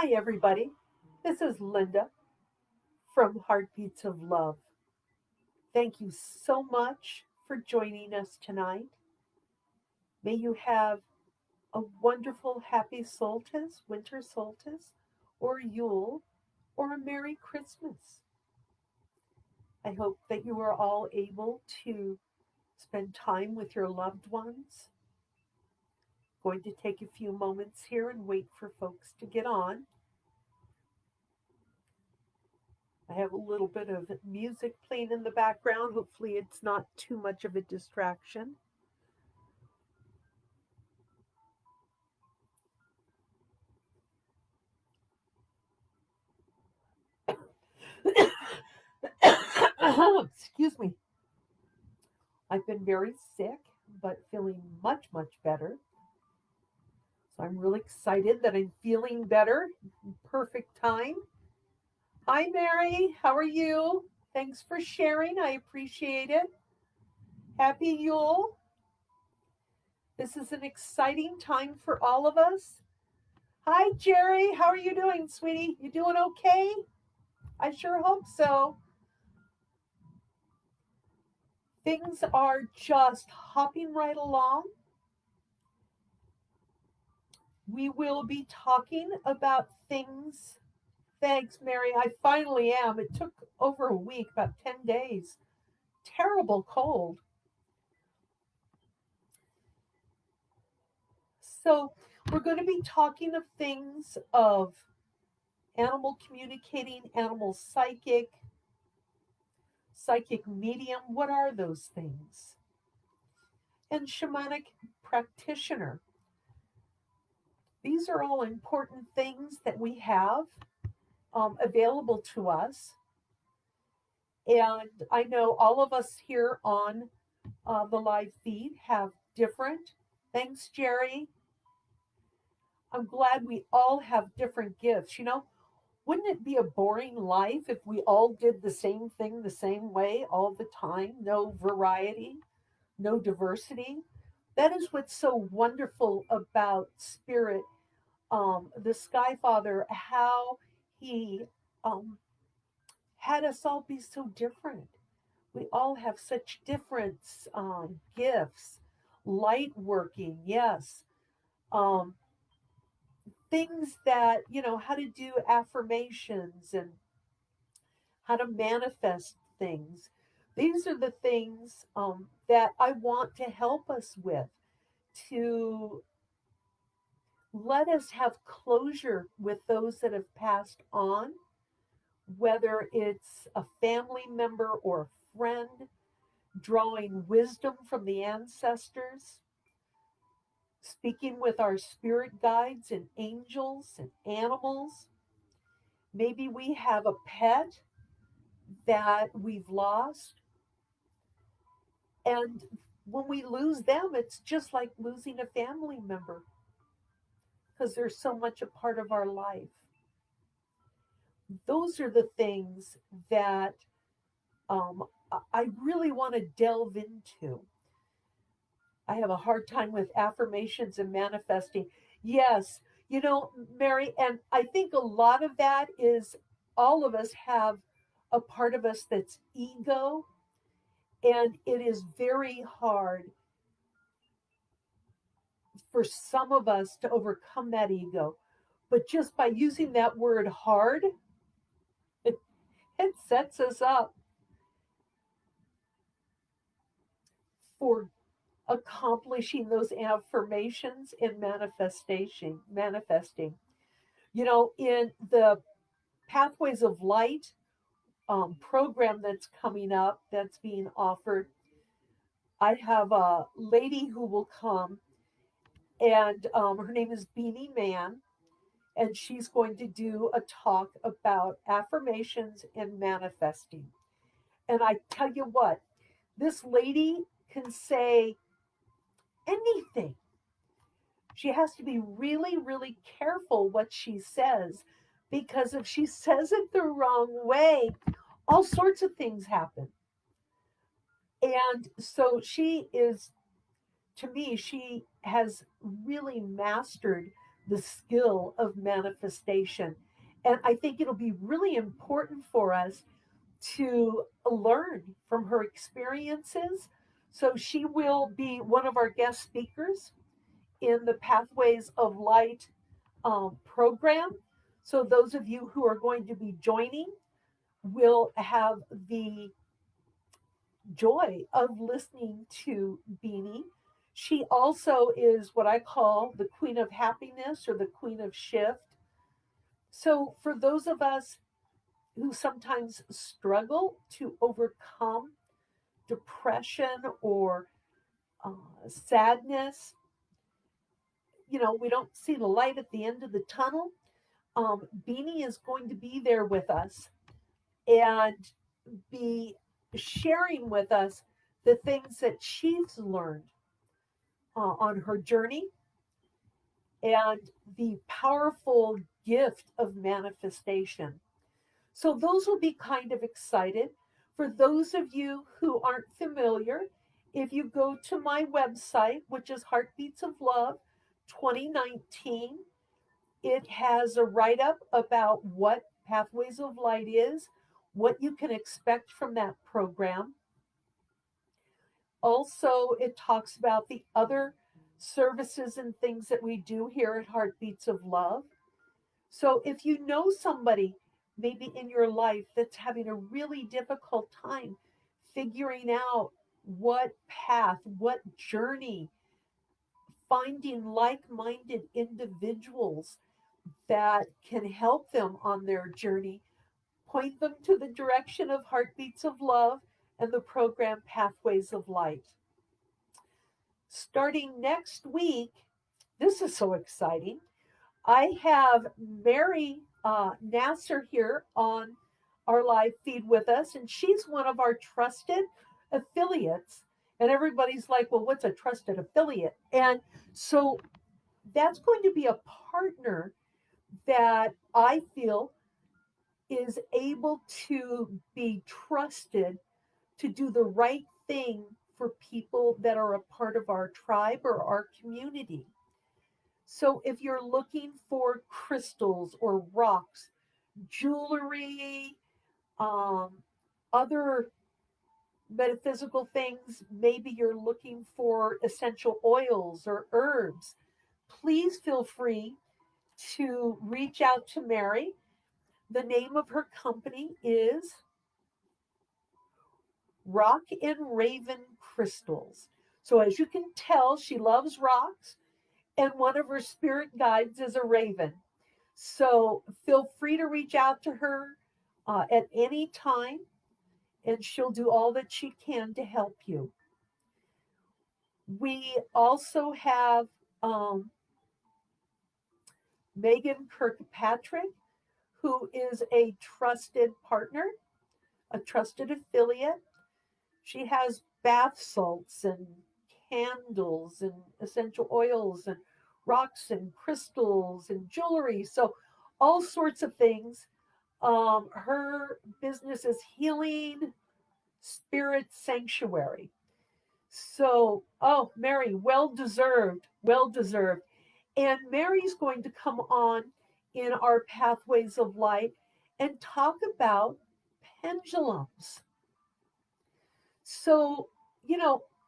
Hi, everybody. This is Linda from Heartbeats of Love. Thank you so much for joining us tonight. May you have a wonderful, happy solstice, winter solstice, or Yule, or a Merry Christmas. I hope that you are all able to spend time with your loved ones. Going to take a few moments here and wait for folks to get on. I have a little bit of music playing in the background. Hopefully, it's not too much of a distraction. Excuse me. I've been very sick, but feeling much, much better. So I'm really excited that I'm feeling better. Perfect time. Hi, Mary. How are you? Thanks for sharing. I appreciate it. Happy Yule. This is an exciting time for all of us. Hi, Jerry. How are you doing, sweetie? You doing okay? I sure hope so. Things are just hopping right along. We will be talking about things. Thanks, Mary. I finally am. It took over a week, about 10 days. Terrible cold. So, we're going to be talking of things of animal communicating, animal psychic medium. What are those things? And shamanic practitioner. These are all important things that we have available to us. And I know all of us here on the live feed have different. Thanks, Jerry. I'm glad we all have different gifts. Wouldn't it be a boring life if we all did the same thing the same way all the time? No variety, no diversity. That is what's so wonderful about Spirit, the Sky Father, how he um, had us all be so different. We all have such different gifts, light working, yes. Um, Things that, how to do affirmations and how to manifest things. These are the things that I want to help us with to let us have closure with those that have passed on, whether it's a family member or a friend, drawing wisdom from the ancestors, speaking with our spirit guides and angels and animals. Maybe we have a pet that we've lost. And when we lose them, it's just like losing a family member because they're so much a part of our life. Those are the things that um, I really want to delve into. I have a hard time with affirmations and manifesting. Yes, Mary, and I think a lot of that is all of us have a part of us that's ego, and it is very hard for some of us to overcome that ego. But just by using that word hard, it, it sets us up for accomplishing those affirmations and manifesting. In the Pathways of Light program that's coming up, that's being offered, I have a lady who will come, and her name is Beanie Man, and she's going to do a talk about affirmations and manifesting. And I tell you what, this lady can say anything. She has to be really, really careful what she says, because if she says it the wrong way, all sorts of things happen. And so she is, to me, she has really mastered the skill of manifestation. And I think it'll be really important for us to learn from her experiences. So she will be one of our guest speakers in the Pathways of Light program. So those of you who are going to be joining will have the joy of listening to Beanie. She also is what I call the Queen of Happiness or the Queen of Shift. So for those of us who sometimes struggle to overcome depression or sadness, we don't see the light at the end of the tunnel. Beanie is going to be there with us and be sharing with us the things that she's learned on her journey and the powerful gift of manifestation. So, those will be kind of excited. For those of you who aren't familiar, if you go to my website, which is Heartbeats of Love 2019, it has a write up about what Pathways of Light is, what you can expect from that program. Also, it talks about the other services and things that we do here at Heartbeats of Love. So, if you know somebody maybe in your life that's having a really difficult time figuring out what path, what journey, finding like minded individuals that can help them on their journey, point them to the direction of Heartbeats of Love and the program Pathways of Light. Starting next week, this is so exciting. I have Mary Nasser here on our live feed with us, and she's one of our trusted affiliates. And everybody's like, well, what's a trusted affiliate? And so that's going to be a partner that I feel is able to be trusted to do the right thing for people that are a part of our tribe or our community. So if you're looking for crystals or rocks, jewelry, um, other metaphysical things, maybe you're looking for essential oils or herbs, please feel free to reach out to Mary. The name of her company is Rock and Raven Crystals. So as you can tell, she loves rocks, and one of her spirit guides is a raven. So feel free to reach out to her at any time, and she'll do all that she can to help you. We also have Megan Kirkpatrick, who is a trusted partner, a trusted affiliate. She has bath salts and candles and essential oils and rocks and crystals and jewelry. So, all sorts of things. Her business is Healing Spirit Sanctuary. So, oh, Mary, well deserved, well deserved. And Mary's going to come on in our Pathways of Light and talk about pendulums. So,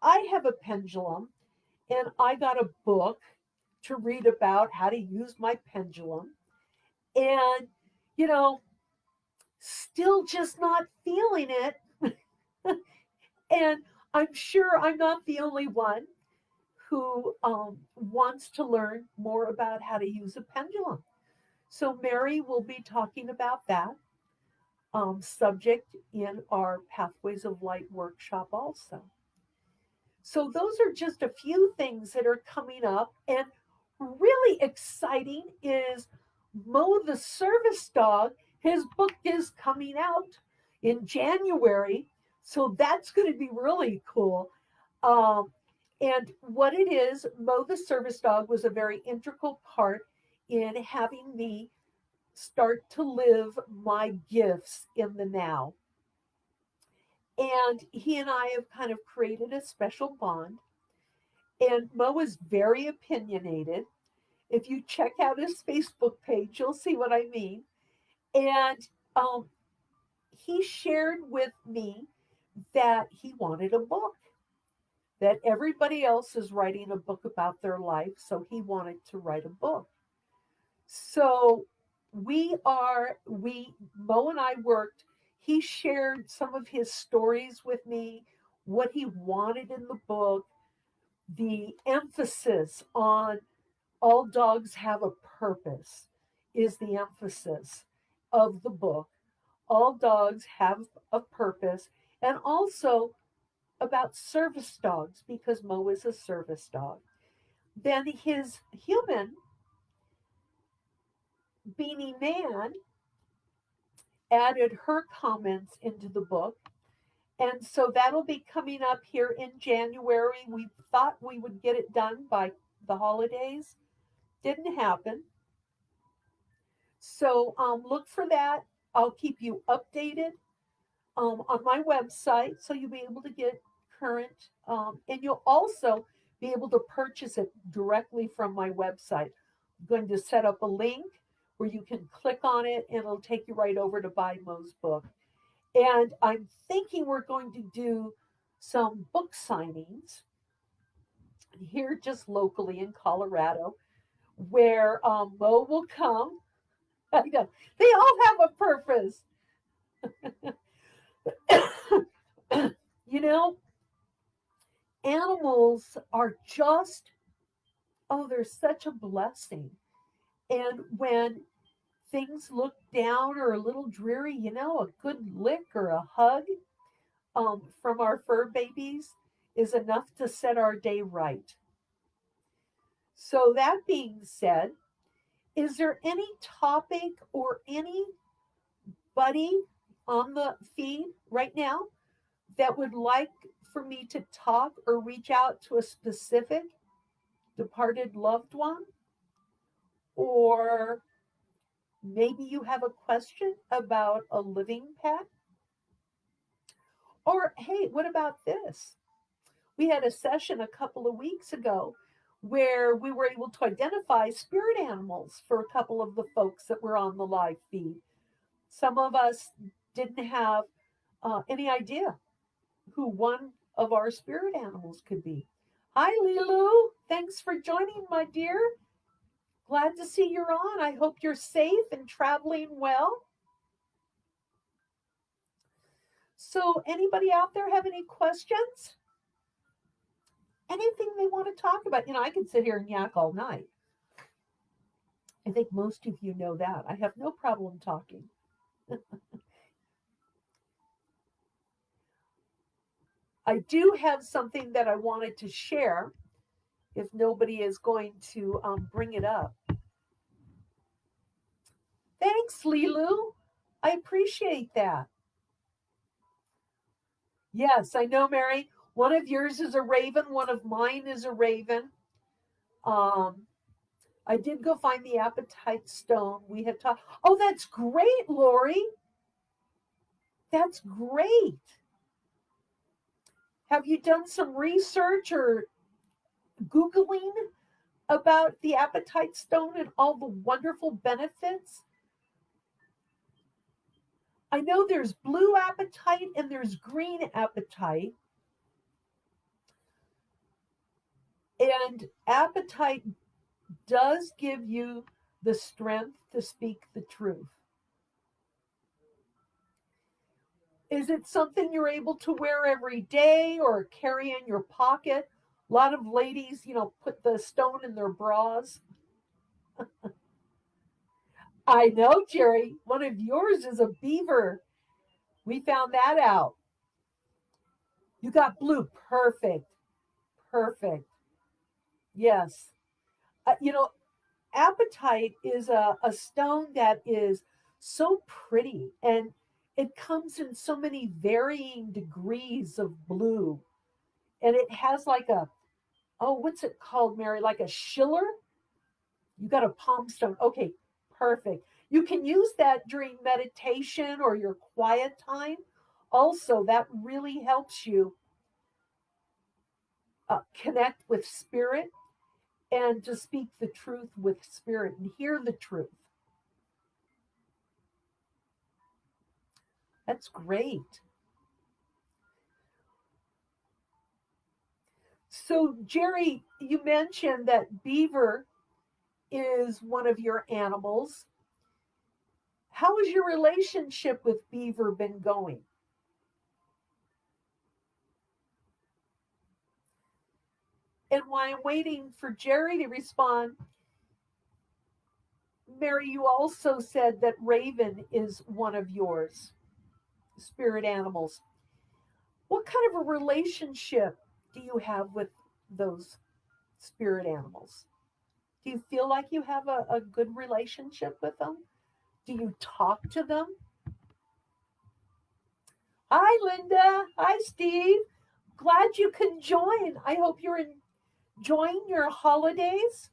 I have a pendulum and I got a book to read about how to use my pendulum. And, you know, still just not feeling it. And I'm sure I'm not the only one who wants to learn more about how to use a pendulum. So, Mary will be talking about that subject in our Pathways of Light workshop also. So, those are just a few things that are coming up. And really exciting is Mo the Service Dog. His book is coming out in January. So, that's going to be really cool. And what it is, Mo the Service Dog was a very integral part in having me start to live my gifts in the now. And he and I have kind of created a special bond. And Mo is very opinionated. If you check out his Facebook page, you'll see what I mean. And he shared with me that he wanted a book, that everybody else is writing a book about their life, so he wanted to write a book. So Mo and I worked. He shared some of his stories with me, what he wanted in the book, the emphasis on all dogs have a purpose is the emphasis of the book. All dogs have a purpose, and also about service dogs because Mo is a service dog. Then his human, Beanie Man, added her comments into the book. And so that'll be coming up here in January. We thought we would get it done by the holidays. Didn't happen. So look for that. I'll keep you updated on my website so you'll be able to get current. And you'll also be able to purchase it directly from my website. I'm going to set up a link where you can click on it and it'll take you right over to buy Mo's book. And I'm thinking we're going to do some book signings here just locally in Colorado where Mo will come. I know, they all have a purpose. You know, animals are just, oh, they're such a blessing. And when things look down or a little dreary, a good lick or a hug from our fur babies is enough to set our day right. So, that being said, is there any topic or anybody on the feed right now that would like for me to talk or reach out to a specific departed loved one? Or maybe you have a question about a living pet? Or, hey, what about this? We had a session a couple of weeks ago where we were able to identify spirit animals for a couple of the folks that were on the live feed. Some of us didn't have any idea who one of our spirit animals could be. Hi, Lilu. Thanks for joining, my dear. Glad to see you're on. I hope you're safe and traveling well. So, anybody out there have any questions? Anything they want to talk about? I can sit here and yak all night. I think most of you know that. I have no problem talking. I do have something that I wanted to share if nobody is going to bring it up. Thanks, Lilu. I appreciate that. Yes, I know, Mary. One of yours is a raven. One of mine is a raven. I did go find the appetite stone. We had talked. Oh, that's great, Lori. That's great. Have you done some research or Googling about the appetite stone and all the wonderful benefits? I know there's blue appetite and there's green appetite. And appetite does give you the strength to speak the truth. Is it something you're able to wear every day or carry in your pocket? A lot of ladies, put the stone in their bras. I know, Jerry. One of yours is a beaver. We found that out. You got blue. Perfect. Perfect. Yes. Apatite is a stone that is so pretty and it comes in so many varying degrees of blue. And it has like what's it called, Mary? Like a schiller? You got a palm stone. Okay, perfect. You can use that during meditation or your quiet time. Also, that really helps you connect with spirit and to speak the truth with spirit and hear the truth. That's great. So, Jerry, you mentioned that beaver is one of your animals. How has your relationship with beaver been going? And while I'm waiting for Jerry to respond, Mary, you also said that Raven is one of yours, spirit animals. What kind of a relationship do you have with those spirit animals? Do you feel like you have a good relationship with them? Do you talk to them? Hi, Linda. Hi, Steve. Glad you can join. I hope you're enjoying your holidays.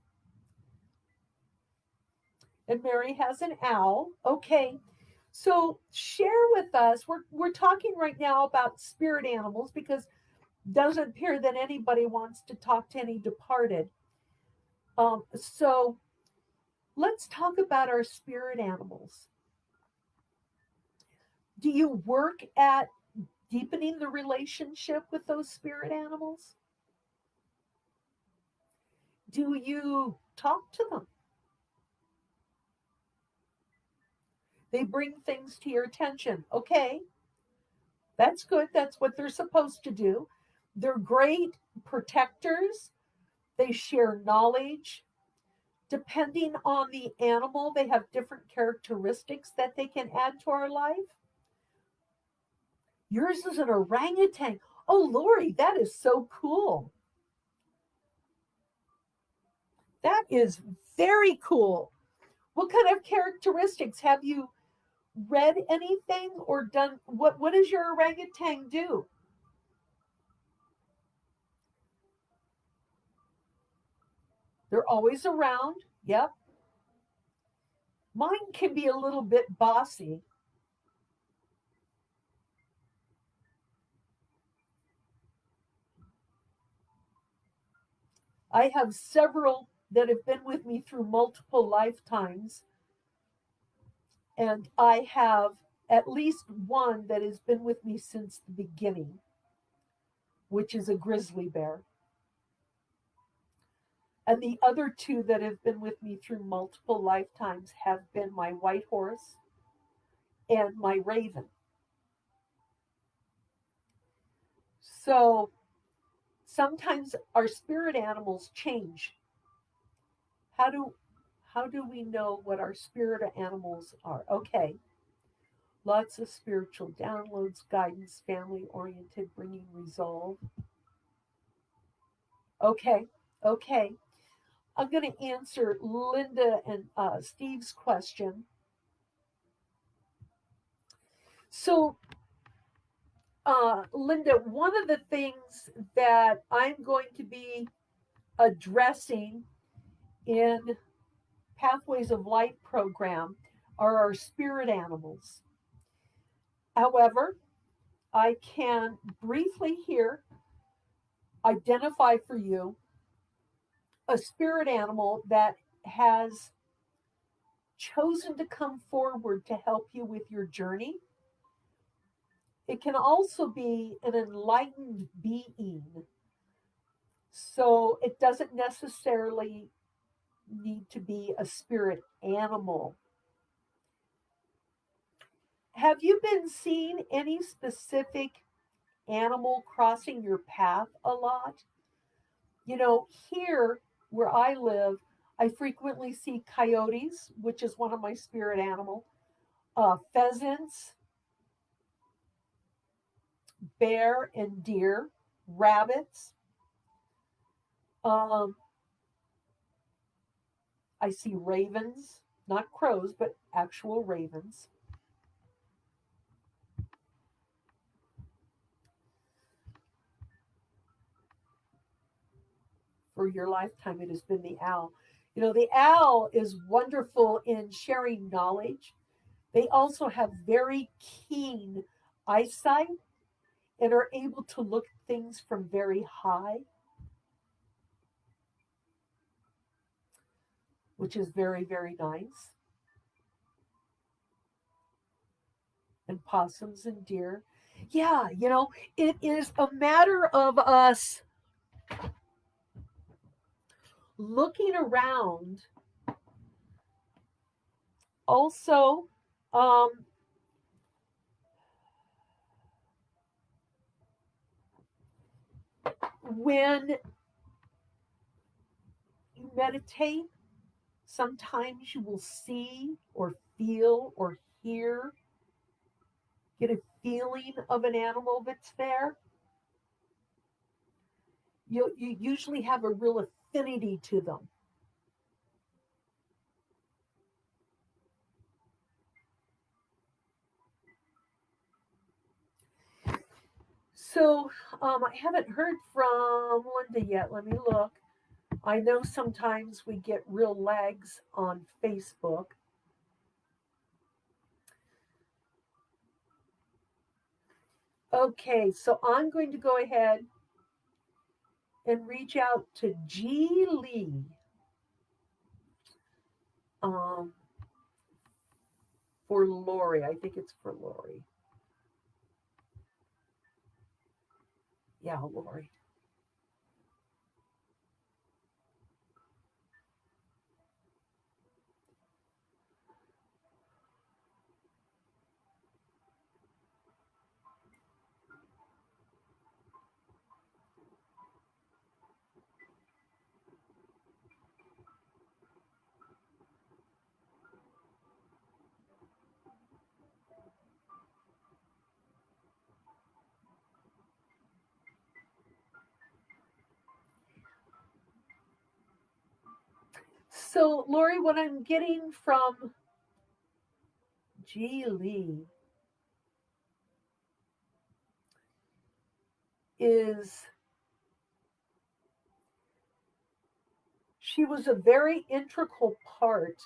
And Mary has an owl. Okay. So share with us. We're talking right now about spirit animals because it doesn't appear that anybody wants to talk to any departed. So let's talk about our spirit animals. Do you work at deepening the relationship with those spirit animals? Do you talk to them? They bring things to your attention. Okay, that's good. That's what they're supposed to do. They're great protectors. They share knowledge. Depending on the animal, they have different characteristics that they can add to our life. Yours is an orangutan. Oh, Lori, that is so cool. That is very cool. What kind of characteristics have you read anything or done? What does your orangutan do? They're always around. Yep. Mine can be a little bit bossy. I have several that have been with me through multiple lifetimes, and I have at least one that has been with me since the beginning, which is a grizzly bear. And the other two that have been with me through multiple lifetimes have been my white horse and my raven. So sometimes our spirit animals change. How do how do we know what our spirit animals are? Okay, lots of spiritual downloads, guidance, family oriented, bringing resolve. Okay, okay. I'm going to answer Linda and Steve's question. So, Linda, one of the things that I'm going to be addressing in Pathways of Light program are our spirit animals. However, I can briefly here identify for you a spirit animal that has chosen to come forward to help you with your journey. It can also be an enlightened being. So it doesn't necessarily need to be a spirit animal. Have you been seeing any specific animal crossing your path a lot? You know, here where I live, I frequently see coyotes, which is one of my spirit animal, pheasants, bear and deer, rabbits. Um, I see ravens, not crows, but actual ravens. For your lifetime, it has been the owl. You know, the owl is wonderful in sharing knowledge. They also have very keen eyesight and are able to look at things from very high. which is very, very nice. And possums and deer. Yeah, it is a matter of us looking around. Also, um, when you meditate, sometimes you will see or feel or hear, get a feeling of an animal that's there. You usually have a real affinity to them. So I haven't heard from Linda yet. Let me look. I know sometimes we get real lags on Facebook. Okay, so I'm going to go ahead and reach out to G. Lee um, for Lori. I think it's for Lori. Yeah, Lori. So, Lori, what I'm getting from G. Lee is she was a very integral part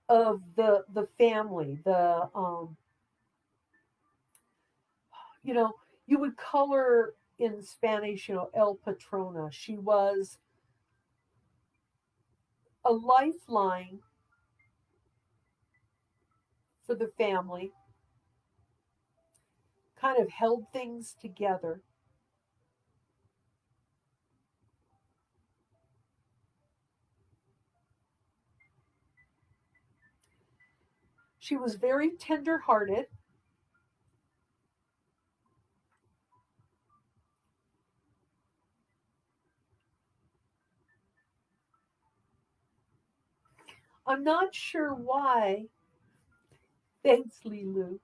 of the family. You know, you would call her in Spanish, El Patrona. She was a lifeline for the family, kind of held things together. She was very tender-hearted. I'm not sure why. Thanks, Lilu.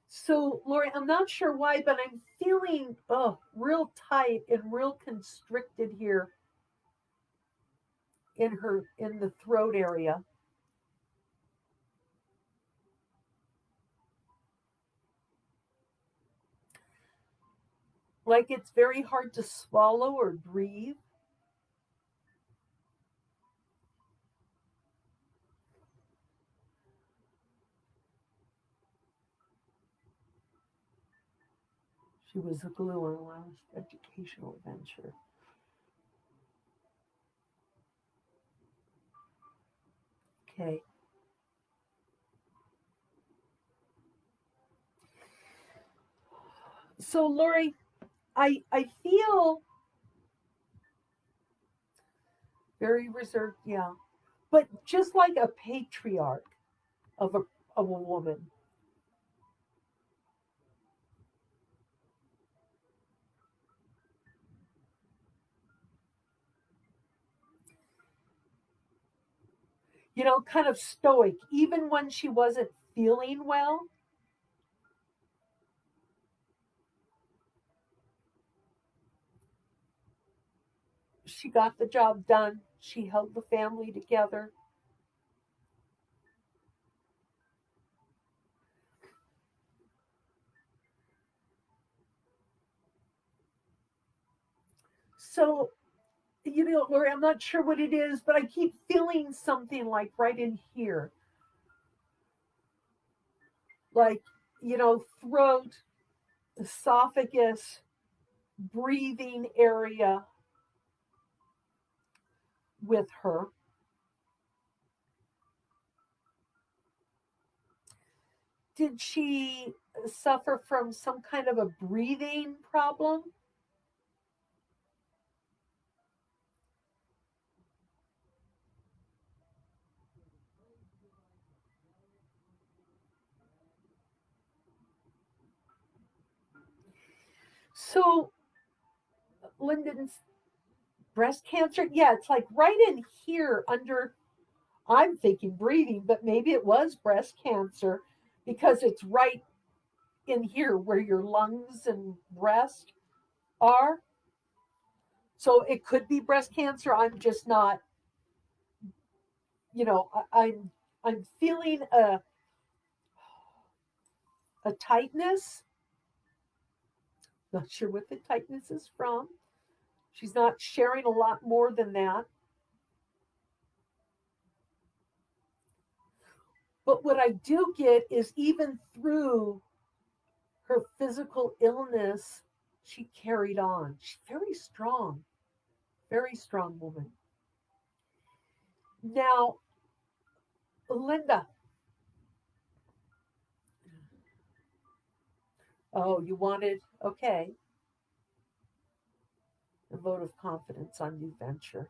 So, Lori, I'm not sure why, but I'm feeling real tight and real constricted here in the throat area. Like it's very hard to swallow or breathe. She was a glue on last educational adventure. Okay. So, Lori, I feel very reserved, yeah, but just like a patriarch of a woman. Kind of stoic, even when she wasn't feeling well. She got the job done. She held the family together. So, Lori, I'm not sure what it is, but I keep feeling something like right in here, like, throat, esophagus, breathing area with her. Did she suffer from some kind of a breathing problem? So, Lyndon's breast cancer, yeah, it's like right in here under, I'm thinking breathing, but maybe it was breast cancer because it's right in here where your lungs and breast are. So it could be breast cancer. I'm just not, I'm feeling a tightness. Not sure what the tightness is from. She's not sharing a lot more than that. But what I do get is even through her physical illness, she carried on. She's very strong woman. Now, Linda, oh, you wanted, okay, a vote of confidence on new venture.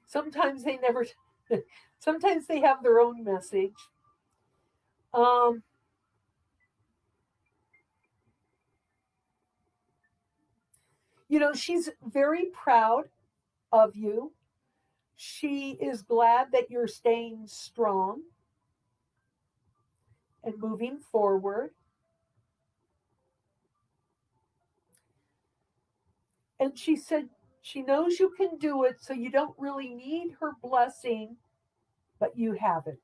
Sometimes they never, sometimes they have their own message. Um, she's very proud of you. She is glad that you're staying strong and moving forward. And she said she knows you can do it, so you don't really need her blessing, but you have it.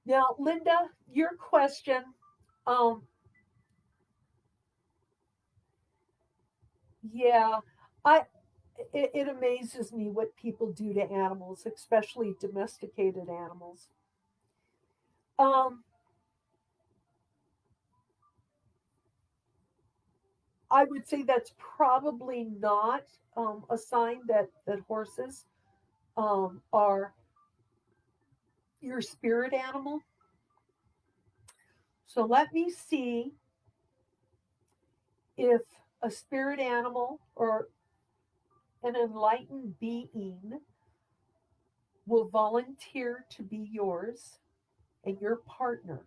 Now, Linda, your question, um, yeah, I it amazes me what people do to animals, especially domesticated animals. Um, I would say that's probably not a sign that horses are your spirit animal. So let me see if a spirit animal or an enlightened being will volunteer to be yours and your partner.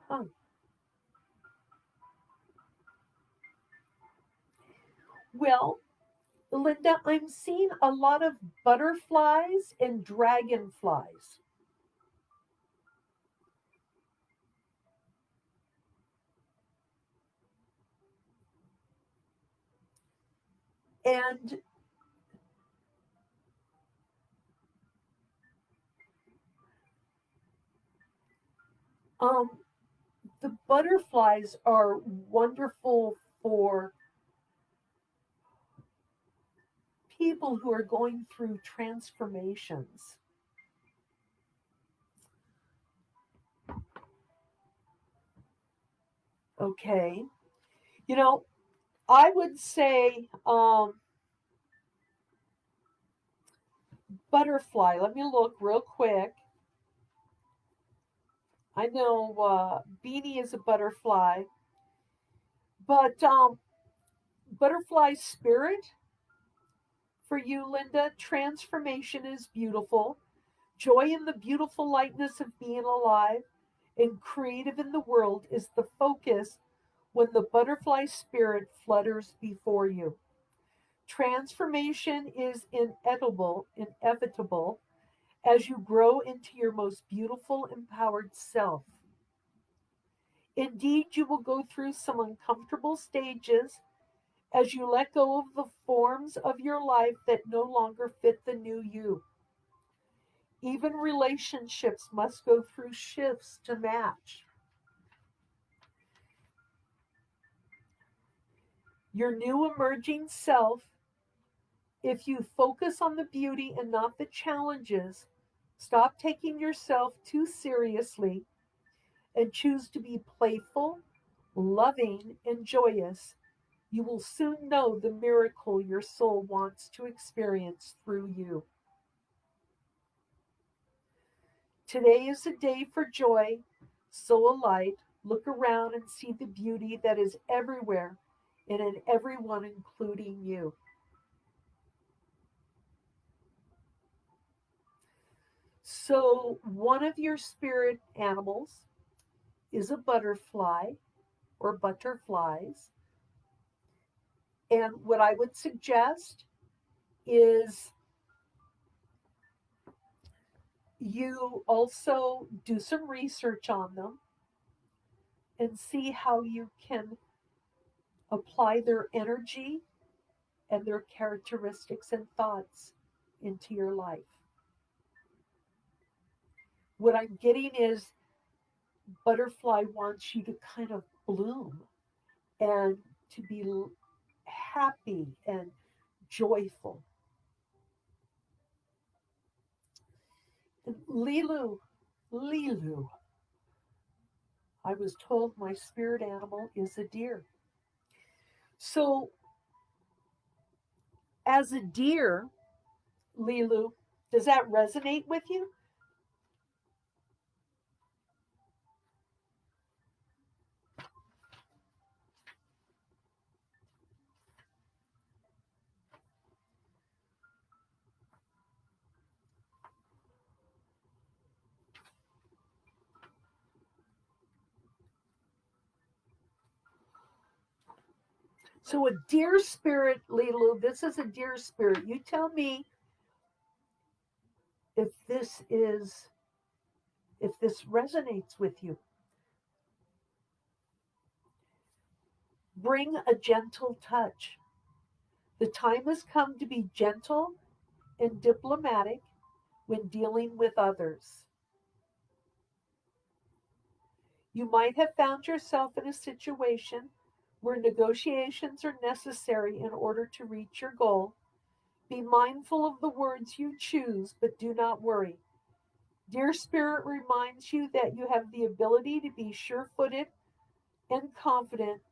Huh. Well, Linda, I'm seeing a lot of butterflies and dragonflies. And um, the butterflies are wonderful for people who are going through transformations. Okay. You know, I would say butterfly. Let me look real quick. I know Beanie is a butterfly, but butterfly spirit for you, Linda, transformation is beautiful. Joy in the beautiful lightness of being alive and creative in the world is the focus when the butterfly spirit flutters before you. Transformation is inevitable as you grow into your most beautiful, empowered self. Indeed, you will go through some uncomfortable stages as you let go of the forms of your life that no longer fit the new you. Even relationships must go through shifts to match. Your new emerging self, if you focus on the beauty and not the challenges, stop taking yourself too seriously, and choose to be playful, loving, and joyous, you will soon know the miracle your soul wants to experience through you. Today is a day for joy, so alight. Look around and see the beauty that is everywhere and in everyone, including you. So, one of your spirit animals is a butterfly or butterflies. And what I would suggest is you also do some research on them and see how you can apply their energy and their characteristics and thoughts into your life. What I'm getting is butterfly wants you to kind of bloom and to be happy and joyful. And Lilu, I was told my spirit animal is a deer. So, as a deer, Lilu, does that resonate with you? So, a deer spirit, Lilu, this is a deer spirit. You tell me if this resonates with you. Bring a gentle touch. The time has come to be gentle and diplomatic when dealing with others. You might have found yourself in a situation where negotiations are necessary in order to reach your goal. Be mindful of the words you choose, but do not worry. Dear Spirit reminds you that you have the ability to be sure footed and confident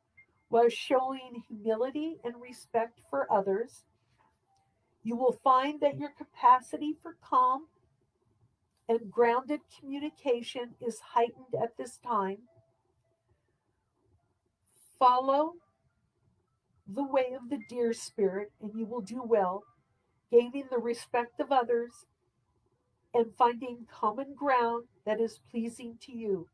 while showing humility and respect for others. You will find that your capacity for calm and grounded communication is heightened at this time. Follow the way of the deer spirit, and you will do well, gaining the respect of others and finding common ground that is pleasing to you.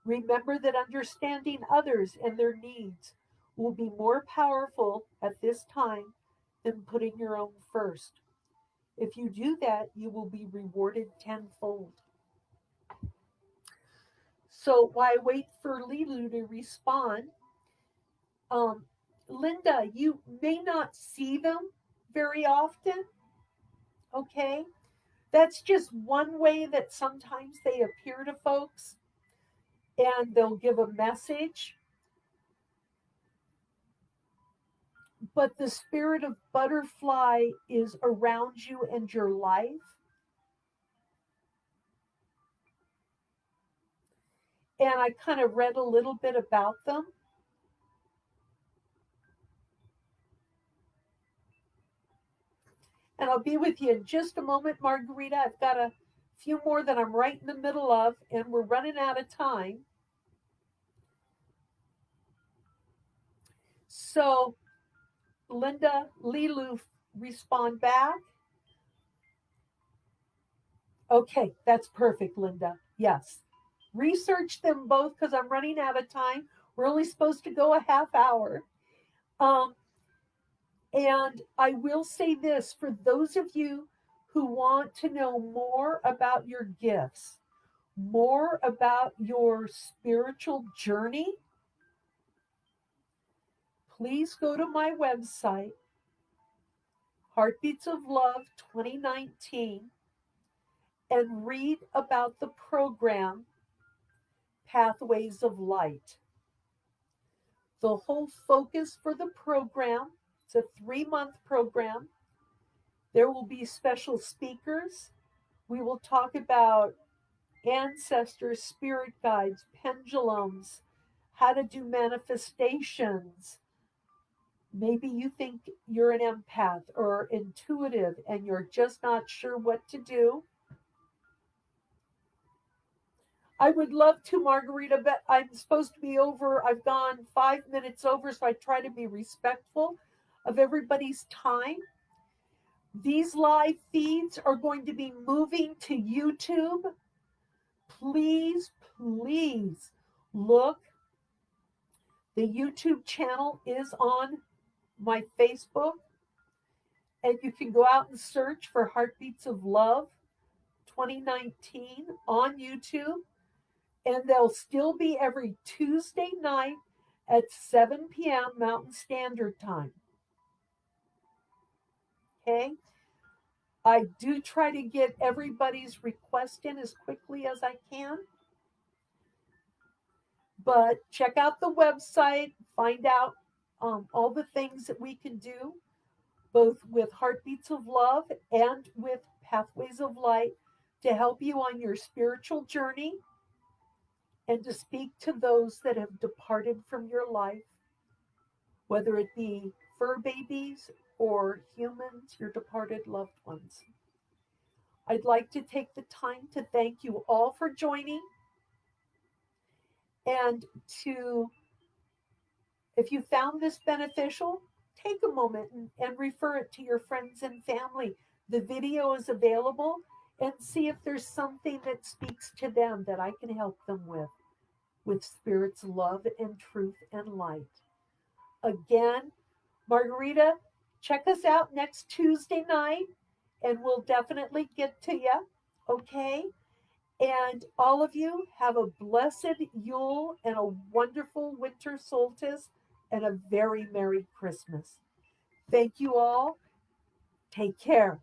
Remember that understanding others and their needs will be more powerful at this time than putting your own first. If you do that, you will be rewarded tenfold. So while I wait for Lilu to respond, um, Linda, you may not see them very often, okay? That's just one way that sometimes they appear to folks and they'll give a message. But the spirit of butterfly is around you and your life. And I kind of read a little bit about them. And I'll be with you in just a moment, Margarita. I've got a few more that I'm right in the middle of, and we're running out of time. So, Linda, Lilu, respond back. Okay, that's perfect, Linda. Yes. Research them both because I'm running out of time. We're only supposed to go a half hour. Um, and I will say this for those of you who want to know more about your gifts, more about your spiritual journey, please go to my website, Heartbeats of Love 2019, and read about the program Pathways of Light. The whole focus for the program, it's a 3-month program. There will be special speakers. We will talk about ancestors, spirit guides, pendulums, how to do manifestations. Maybe you think you're an empath or intuitive and you're just not sure what to do. I would love to, Margarita, but I'm supposed to be over. I've gone 5 minutes over, so I try to be respectful of everybody's time. These live feeds are going to be moving to YouTube. Please, please look. The YouTube channel is on my Facebook, and you can go out and search for Heartbeats of Love 2019 on YouTube, and they'll still be every Tuesday night at 7 p.m. Mountain Standard Time. Okay? I do try to get everybody's request in as quickly as I can. But check out the website, find out all the things that we can do, both with Heartbeats of Love and with Pathways of Light, to help you on your spiritual journey and to speak to those that have departed from your life, whether it be fur babies or humans, your departed loved ones. I'd like to take the time to thank you all for joining, and to, if you found this beneficial, take a moment and refer it to your friends and family. The video is available, and see if there's something that speaks to them that I can help them with Spirit's love and truth and light. Again, Margarita, check us out next Tuesday night, and we'll definitely get to you, okay? And all of you have a blessed Yule and a wonderful winter solstice and a very Merry Christmas. Thank you all. Take care.